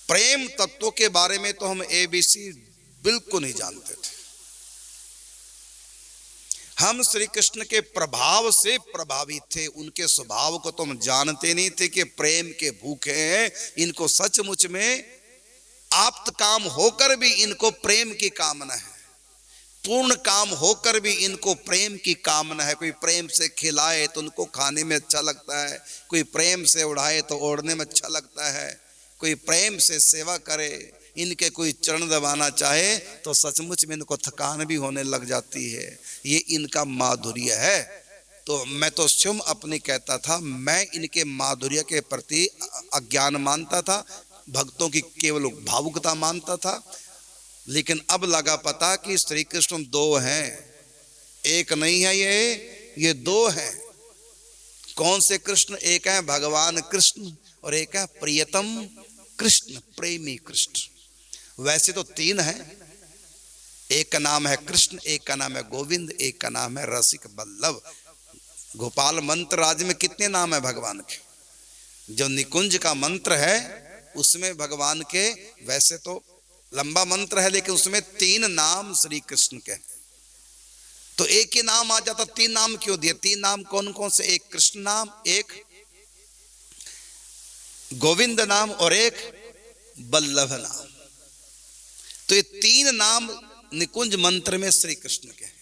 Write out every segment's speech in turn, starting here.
प्रेम तत्व के बारे में तो हम ABC बिल्कुल नहीं जानते थे। हम श्री कृष्ण के प्रभाव से प्रभावित थे, उनके स्वभाव को तो हम जानते नहीं थे कि प्रेम के भूखे हैं, इनको सचमुच में आप्त काम होकर भी इनको प्रेम की कामना है, पूर्ण काम होकर भी इनको प्रेम की कामना है। कोई प्रेम से खिलाए तो उनको खाने में अच्छा लगता है, कोई प्रेम से उड़ाए तो ओढ़ने में अच्छा लगता है, कोई प्रेम से सेवा करे, इनके कोई चरण दबाना चाहे तो सचमुच में इनको थकान भी होने लग जाती है। ये इनका माधुर्य है। तो मैं तो स्वयं अपने कहता था, मैं इनके माधुर्य के प्रति अज्ञान मानता था, भक्तों की केवल भावुकता मानता था। लेकिन अब लगा पता कि श्री कृष्ण दो हैं, एक नहीं है ये दो हैं। कौन से कृष्ण? एक है भगवान कृष्ण और एक है प्रियतम कृष्ण, प्रेमी कृष्ण। वैसे तो तीन हैं, एक का नाम है कृष्ण, एक का नाम है गोविंद, एक का नाम है रसिक बल्लभ। गोपाल मंत्र राज में कितने नाम है भगवान के? जो निकुंज का मंत्र है उसमें भगवान के वैसे तो लंबा मंत्र है, लेकिन उसमें 3 नाम श्री कृष्ण के। तो एक ही नाम आ जाता, 3 नाम क्यों दिए? 3 नाम कौन कौन से? एक कृष्ण नाम, एक गोविंद नाम और एक बल्लभ नाम। तो ये 3 नाम निकुंज मंत्र में श्री कृष्ण के हैं।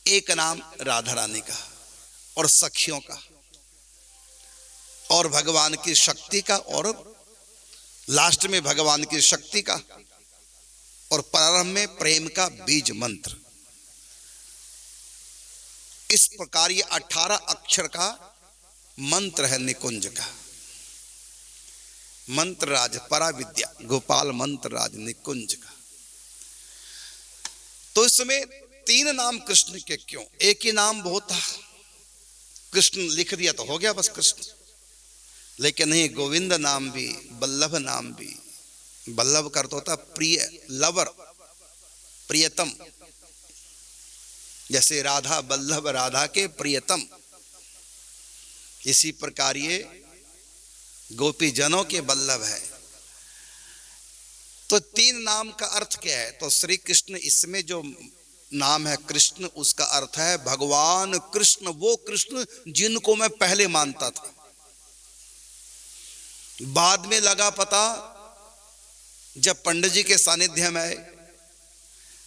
एक नाम राधा रानी का और सखियों का और भगवान की शक्ति का, और लास्ट में भगवान की शक्ति का, और प्रारंभ में प्रेम का बीज मंत्र। इस प्रकार ये 18 अक्षर का मंत्र है निकुंज का। मंत्र राज परा विद्या, गोपाल मंत्र राज निकुंज का। तो इसमें 3 नाम कृष्ण के क्यों? एक ही नाम बहुत था, कृष्ण लिख दिया तो हो गया बस कृष्ण। लेकिन नहीं, गोविंद नाम भी, बल्लभ नाम भी। बल्लभ का अर्थ होता प्रिय, लवर, प्रियतम। जैसे राधा बल्लभ, राधा के प्रियतम, इसी प्रकार ये गोपी जनों के बल्लभ है। तो 3 नाम का अर्थ क्या है? तो श्री कृष्ण, इसमें जो नाम है कृष्ण, उसका अर्थ है भगवान कृष्ण, वो कृष्ण जिनको मैं पहले मानता था। बाद में लगा पता, जब पंडित जी के सानिध्य में आए,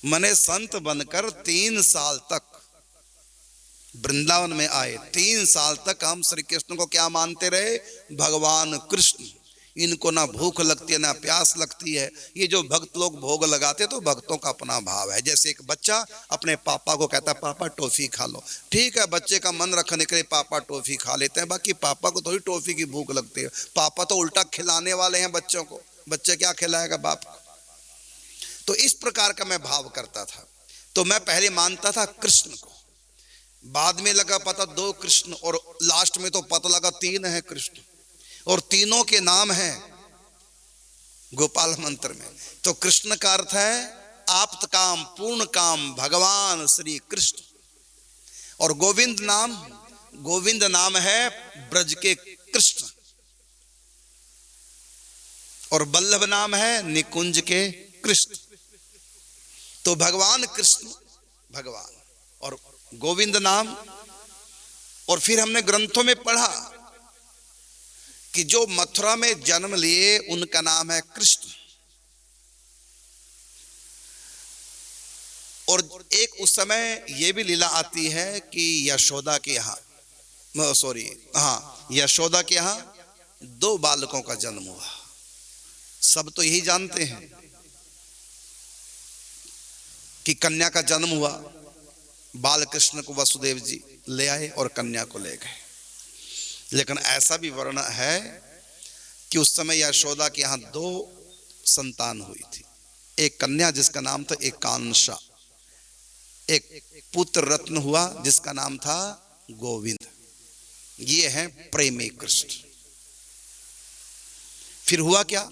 मने संत बनकर 3 साल तक वृंदावन में आए, 3 साल तक हम श्री कृष्ण को क्या मानते रहे? भगवान कृष्ण। इनको ना भूख लगती है ना प्यास लगती है। ये जो भक्त लोग भोग लगाते तो भक्तों का अपना भाव है। जैसे एक बच्चा अपने पापा को कहता है पापा टॉफी खा लो, ठीक है, बच्चे का मन रखने के लिए पापा टॉफी खा लेते हैं, बाकी पापा को थोड़ी टॉफी की भूख लगती है। पापा तो उल्टा खिलाने वाले हैं बच्चों को, बच्चे क्या खिलाएगा बाप को। तो इस प्रकार का मैं भाव करता था। तो मैं पहले मानता था कृष्ण को, बाद में लगा पता 2 कृष्ण, और लास्ट में तो पता लगा 3 है कृष्ण, और तीनों के नाम हैं गोपाल मंत्र में। तो कृष्ण का अर्थ है आप्त काम, पूर्ण काम, भगवान श्री कृष्ण। और गोविंद नाम है ब्रज के कृष्ण, और बल्लभ नाम है निकुंज के कृष्ण। तो भगवान कृष्ण भगवान, और गोविंद नाम। और फिर हमने ग्रंथों में पढ़ा कि जो मथुरा में जन्म लिए उनका नाम है कृष्ण। और एक उस समय यह भी लीला आती है कि यशोदा के यहाँ, यशोदा के यहाँ 2 बालकों का जन्म हुआ। सब तो यही जानते हैं कि कन्या का जन्म हुआ, बाल कृष्ण को वसुदेव जी ले आए और कन्या को ले गए। लेकिन ऐसा भी वर्णन है कि उस समय यशोदा के यहाँ 2 संतान हुई थी। एक कन्या जिसका नाम था एकांशा, एक पुत्र रत्न हुआ जिसका नाम था गोविंद। ये हैं प्रेमी कृष्ण। फिर हुआ क्या?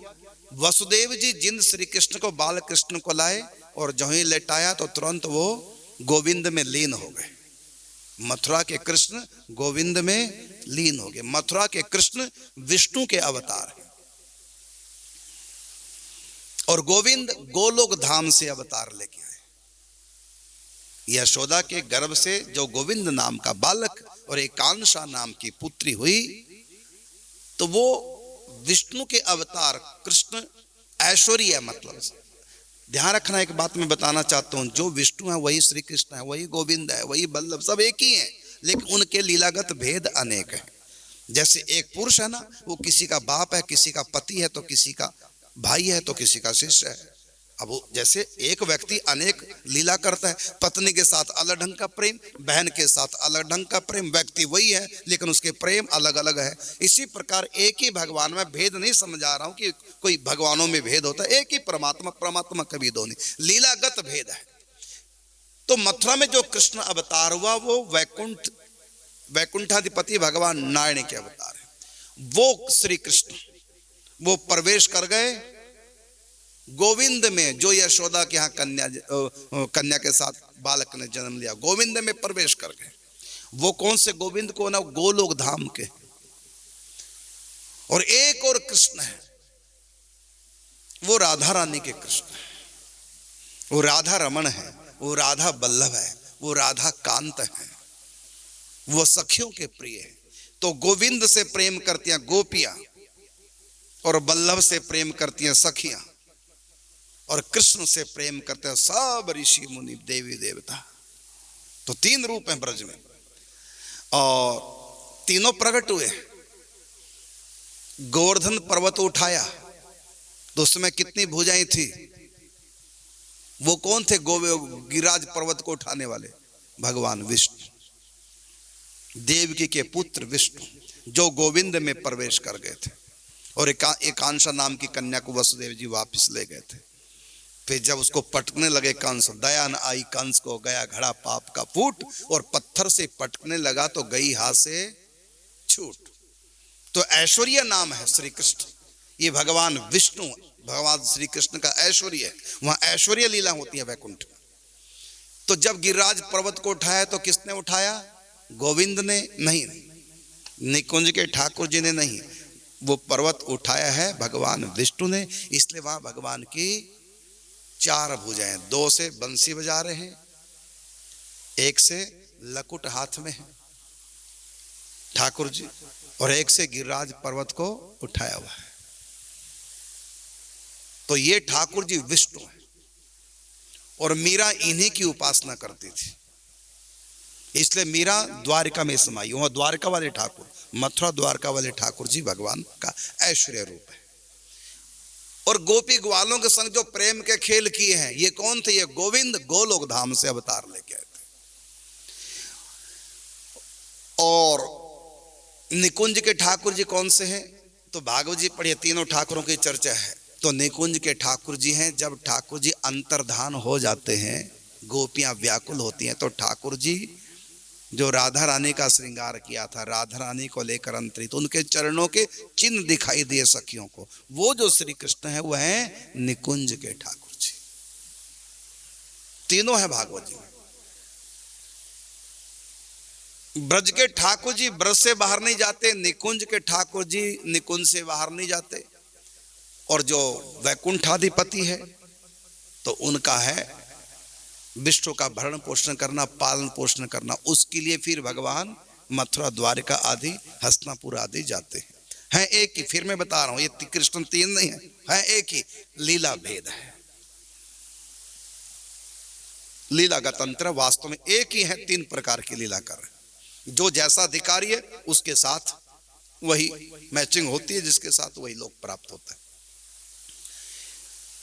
वसुदेव जी जिन श्री कृष्ण को बाल कृष्ण को लाए और जो ही लेटाया तो तुरंत वो गोविंद में लीन हो गए। मथुरा के कृष्ण गोविंद में लीन हो गए। मथुरा के कृष्ण विष्णु के अवतार हैं। और गोविंद गोलोक धाम से अवतार लेके आए। यशोदा के गर्भ से जो गोविंद नाम का बालक और एकांशा नाम की पुत्री हुई, तो वो विष्णु के अवतार कृष्ण ऐश्वर्य, मतलब ध्यान रखना एक बात मैं बताना चाहता हूं, जो विष्णु है वही श्री कृष्ण है, वही गोविंद है, वही बल्लभ, सब एक ही है, लेकिन उनके लीलागत भेद अनेक है। जैसे एक पुरुष है ना, वो किसी का बाप है, किसी का पति है, तो किसी का भाई है, तो किसी का शिष्य है। अब वो जैसे एक व्यक्ति अनेक लीला करता है, पत्नी के साथ अलग ढंग का प्रेम, बहन के साथ अलग ढंग का प्रेम, व्यक्ति वही है लेकिन उसके प्रेम अलग अलग है। इसी प्रकार एक ही भगवान में भेद नहीं समझा रहा हूं कि कोई भगवानों में भेद होता है, एक ही परमात्मा, परमात्मा कभी दो नहीं, लीलागत भेद है। तो मथुरा में जो कृष्ण अवतार हुआ वो वैकुंठाधिपति भगवान नारायण के अवतार है। वो श्री कृष्ण वो प्रवेश कर गए गोविंद में, जो यशोदा के यहाँ कन्या के साथ बालक ने जन्म लिया, गोविंद में प्रवेश कर गए। वो कौन से गोविंद को ना, गोलोक धाम के। और एक और कृष्ण है, वो राधा रानी के कृष्ण है, वो राधा रमण है, वो राधा बल्लभ है, वो राधा कांत है, वो सखियों के प्रिय है। तो गोविंद से प्रेम करती हैं गोपियां और बल्लभ से प्रेम करती हैं सखियां, और कृष्ण से प्रेम करते हैं सब ऋषि मुनि देवी देवता। तो तीन रूप हैं ब्रज में, और तीनों प्रकट हुए। गोवर्धन पर्वत उठाया तो उसमें कितनी भुजाएं थी? वो कौन थे? गिरिराज पर्वत को उठाने वाले भगवान विष्णु, देवकी के पुत्र विष्णु, जो गोविंद में प्रवेश कर गए थे। और एकांशा नाम की कन्या को वसुदेव जी वापस ले गए थे। फिर जब उसको पटकने लगे कंस, दया न आई कंस को, गया घड़ा पाप का फूट, और पत्थर से पटकने लगा तो गई हाथ से छूट। तो ऐश्वर्य नाम है श्री कृष्ण, ये भगवान विष्णु, भगवान श्री कृष्ण का ऐश्वर्य है। वहां ऐश्वर्य लीला होती है वैकुंठ में। तो जब गिरिराज पर्वत को उठाया तो किसने उठाया? गोविंद ने नहीं, निकुंज के ठाकुर जी ने नहीं, वो पर्वत उठाया है भगवान विष्णु ने। इसलिए वहां भगवान की चार भुजाएं, दो से बंसी बजा रहे हैं, एक से लकुट हाथ में है ठाकुर जी, और एक से गिरिराज पर्वत को उठाया हुआ है। तो ये ठाकुर जी विष्णु है, और मीरा इन्हीं की उपासना करती थी। इसलिए मीरा द्वारिका में समाई। वहां द्वारका वाले ठाकुर, मथुरा द्वारका वाले ठाकुर जी भगवान का ऐश्वर्य रूप है। और गोपी ग्वालों के संग जो प्रेम के खेल किए हैं, ये कौन थे? ये गोविंद गोलोक धाम से अवतार लेके आए थे। और निकुंज के ठाकुर जी कौन से हैं? तो भागवत जी पढ़िए, तीनों ठाकुरों की चर्चा है। तो निकुंज के ठाकुर जी हैं, जब ठाकुर जी अंतर्धान हो जाते हैं, गोपियां व्याकुल होती हैं, तो ठाकुर जी जो राधा रानी का श्रृंगार किया था, राधा रानी को लेकर अंतरित, उनके चरणों के चिन्ह दिखाई दिए सखियों को। वो जो श्री कृष्ण है वो है निकुंज के ठाकुर जी। तीनों है भागवत जी में। ब्रज के ठाकुर जी ब्रज से बाहर नहीं जाते, निकुंज के ठाकुर जी निकुंज से बाहर नहीं जाते। और जो वैकुंठाधिपति है तो उनका है विष्णु का भरण पोषण करना, पालन पोषण करना। उसके लिए फिर भगवान मथुरा द्वारिका आदि हस्तिनापुर आदि जाते हैं एक ही। फिर मैं बता रहा हूं, ये कृष्ण तीन नहीं है एक ही। लीला भेद है, लीला का तंत्र वास्तव में एक ही है। तीन प्रकार की लीला कर, जो जैसा अधिकारी है उसके साथ वही मैचिंग होती है, जिसके साथ वही लोक प्राप्त होता है।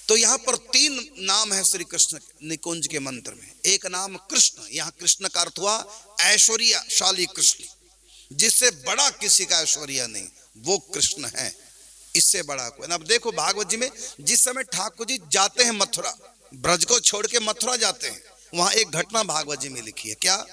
तो यहां पर तीन नाम है श्री कृष्ण निकुंज के मंत्र में। एक नाम कृष्ण, यहां कृष्ण का अर्थ हुआ ऐश्वर्यशाली कृष्ण, जिससे बड़ा किसी का ऐश्वर्य नहीं, वो कृष्ण है, इससे बड़ा कोई। अब देखो भागवत जी में जिस समय ठाकुर जी जाते हैं मथुरा, ब्रज को छोड़ के मथुरा जाते हैं, वहां एक घटना भागवत जी में लिखी है। क्या?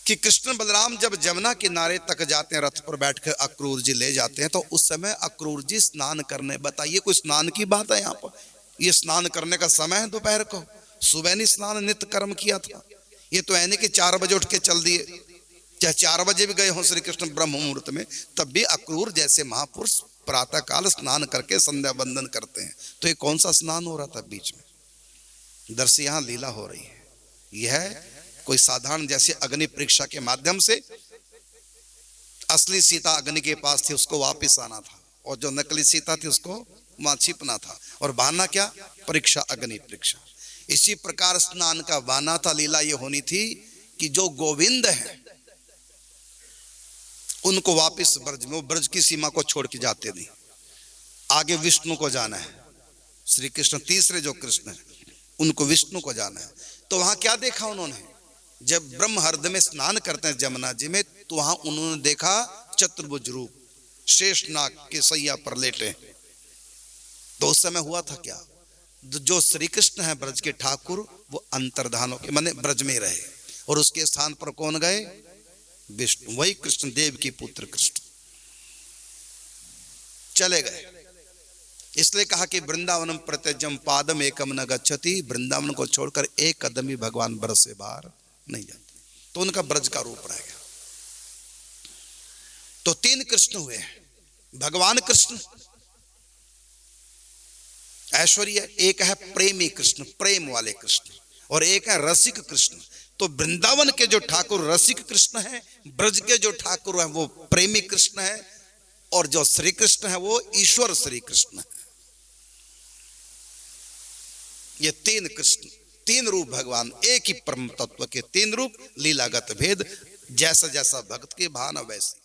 कि कृष्ण बलराम जब जमुना किनारे तक जाते हैं, रथ पर बैठकर अक्रूर जी ले जाते हैं, तो उस समय अक्रूर जी स्नान करने, बताइए कोई स्नान की बात है यहाँ पर? ये स्नान करने का समय है दोपहर को, सुबह नहीं स्नान नित्य कर्म किया था। ये तो है नहीं कि 4 बजे उठ के चल दिए, चाहे 4 बजे भी गए हो श्री कृष्ण ब्रह्म मुहूर्त में, तब भी अक्रूर जैसे महापुरुष प्रातः काल स्नान करके संध्या बंदन करते हैं। तो ये कौन सा स्नान हो रहा था बीच में? दर्शी यहाँ लीला हो रही है। यह कोई साधारण जैसे अग्नि परीक्षा के माध्यम से असली सीता अग्नि के पास थी, उसको वापस आना था, और जो नकली सीता थी उसको वहां छिपना था, और बहाना क्या? परीक्षा, अग्नि परीक्षा। इसी प्रकार स्नान का बहाना था, लीला ये होनी थी कि जो गोविंद है उनको वापस ब्रज में, वो ब्रज की सीमा को छोड़ के जाते नहीं, आगे विष्णु को जाना है। श्री कृष्ण तीसरे जो कृष्ण है उनको विष्णु को जाना है। तो वहां क्या देखा उन्होंने? जब ब्रह्महर्द में स्नान करते हैं जमुना जी में, तो वहां उन्होंने देखा चतुर्भुज रूप शेषनाग के सैया पर लेटे। तो उस समय हुआ था क्या? जो श्री कृष्ण है ब्रज के ठाकुर, वो अंतर्धान होके माने ब्रज में रहे, और उसके स्थान पर कौन गए? विष्णु, वही कृष्ण देव की पुत्र कृष्ण चले गए। इसलिए कहा कि वृंदावनम प्रत्यजम पादम एकम न गच्छति, वृंदावन को छोड़कर एक कदम भी भगवान ब्रज से बाहर नहीं जाते। तो उनका ब्रज का रूप रह गया। तो तीन कृष्ण हुए, भगवान कृष्ण ऐश्वर्य, एक है प्रेमी कृष्ण, प्रेम वाले कृष्ण, और एक है रसिक कृष्ण। तो वृंदावन के जो ठाकुर रसिक कृष्ण है, ब्रज के जो ठाकुर है वो प्रेमी कृष्ण है, और जो श्री कृष्ण है वो ईश्वर श्री कृष्ण है। ये तीन कृष्ण, तीन रूप भगवान, एक ही परम तत्व के तीन रूप, लीलागत भेद, जैसा जैसा भक्त की भावना वैसी।